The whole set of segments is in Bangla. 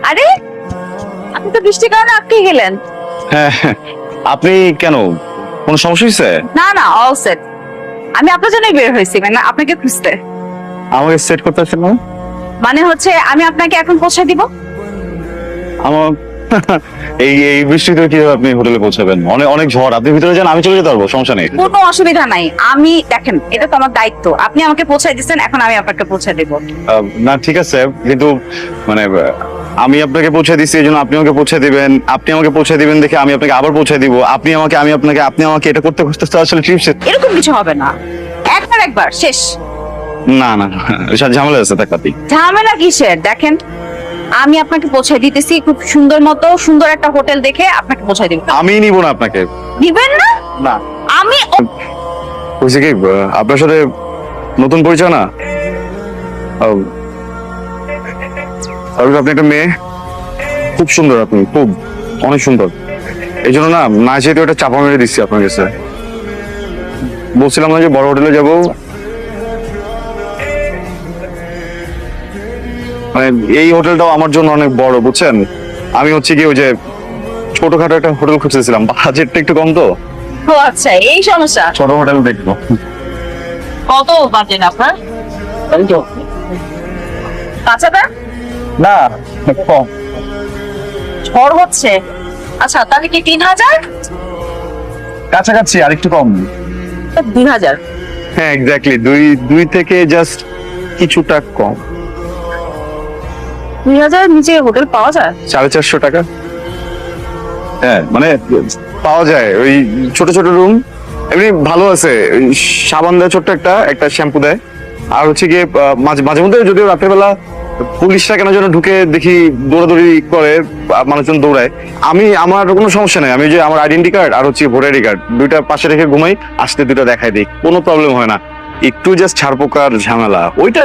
আরে আপনি তো বৃষ্টির কারণে আটকে গেলেন। হ্যাঁ, আপনি কেন, কোনো সমস্যা হয়েছে? না না, অল সেট। আমি আপনার জন্যই বের হয়েছি, মানে আপনাকে খুঁজতে। আমাকে সেট করতে আসছেন না? মানে হচ্ছে আমি আপনাকে এখন পৌঁছে দিব। আমার এই এই বৃষ্টিতে কিভাবে আপনি হোটেলে পৌঁছাবেন? অনেক অনেক ঝড়, আপনি ভিতরে যান, আমি চলে যেতে পারবো, সমস্যা নেই। কোনো অসুবিধা নাই, আমি দেখেন এটা তো আমার দায়িত্ব। আপনি আমাকে পৌঁছাই দিচ্ছেন, এখন আমি আপনাকে পৌঁছে দেব। না ঠিক আছে, কিন্তু মানে আমি আপনাকে পৌঁছে দিচ্ছি এই জন্য আপনি আমাকে পৌঁছে দিবেন, আপনি আমাকে পৌঁছে দিবেন দেখে আমি আপনাকে আবার পৌঁছে দিব, আপনি আমাকে আমি আপনাকে, আপনি আমাকে, এটা করতে করতে তো আসলে ট্রিপ শেষ। এরকম কিছু হবে না, একবার শেষ। না না, এসব ঝামেলা আছে তাকাতি। ঝামেলা কিসের? দেখেন আমি আপনাকে পৌঁছে দিতেছি, খুব সুন্দর মতো সুন্দর একটা হোটেল দেখে আপনাকে পৌঁছে দিব। আমি নিব না আপনাকে। দিবেন না? না, আমি বুঝছি কি, আপনার সাথে নতুন পরিচয় না। আপনি একটা মেয়ে, খুব সুন্দর, আপনি খুব অনেক সুন্দর, এই জন্য না যেতে ওটা চাপা মেরে দিচ্ছি আপনার কাছে। বলছিলাম না যে বড় হোটেলে যাব, মানে এই হোটেলটাও আমার জন্য অনেক বড়, বুঝছেন। আমি হচ্ছে কি ওই যে ছোটখাটো একটা হোটেল খুঁজতেছিলাম, বাজেটটা একটু কম তো। ও আচ্ছা, এই সমস্যা। ছোট হোটেল দেখবো। কত বাজেট আপনার? 5,000? না, কম। ঝড় হচ্ছে। আচ্ছা তাহলে কি 3,000? কাছাকাছি আর একটু কম। 2,000? হ্যাঁ এক্স্যাক্টলি, দুই থেকে জাস্ট কিছুটা কম। 2,000 নিচে হোটেল পাওয়া যায়? 450 টাকা। হ্যাঁ মানে পাওয়া যায়, ওই ছোট ছোট রুম, এমনি ভালো আছে। ওই সাবান দেয় ছোট্ট একটা শ্যাম্পু দেয়, আর হচ্ছে গিয়ে মাঝে মাঝে মধ্যে যদিও রাতের বেলা পুলিশরা কেন যেন ঢুকে দেখি দৌড়াদৌড়ি করে, মানুষজন দৌড়ায়। আমার কোনো সমস্যা নেই, আমি যে আমার আইডেন্টি কার্ড আর হচ্ছে ভোটার আইডি কার্ড দুইটা পাশে রেখে ঘুমাই, আসতে দুইটা দেখাই দিই, কোনো প্রবলেম হয় না। একটু জাস্ট ছাড়পোকার ঝামেলা, ওইটা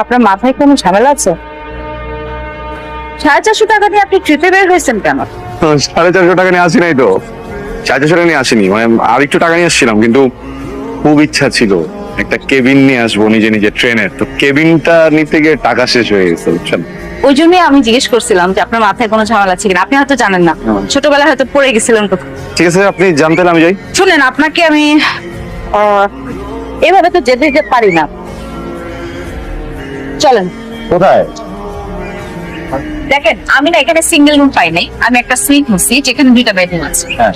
আপনার মাথায় কোনো ঝামেলা আছে? 450 টাকা দিয়ে আপনি ট্রিপে বের হয়েছেন কেন? 450 টাকা নিয়ে আসি নাই তো, 450 টাকা নিয়ে আসিনি, মানে আর একটু টাকা নিয়ে আসছিলাম, কিন্তু খুব ইচ্ছা ছিল একটা কেবিন নিয়ে আসবো নিজে নিজে ট্রেনের, তো কেবিনটা নিতে গিয়ে টাকা শেষ হয়ে গেছে, বুঝছেন। ওই জন্যই আমি জিজ্ঞেস করছিলাম যে আপনার মাথায় কোনো ঝামেলা আছে কিনা। আপনি হয়তো জানেন না, ছোটবেলায় হয়তো পড়ে গেছিলেন তো। ঠিক আছে, আপনি জানতেন আমি যাই। শুনেন, আপনাকে আমি এভাবে তো যেতে যেতে পারি না, চলেন। কোথায়? দেখেন আমি না এখানে সিঙ্গেল রুম পাই নাই, আমি একটা সুইট নিচ্ছি যেখানে 2টা বেডরুম আছে। হ্যাঁ।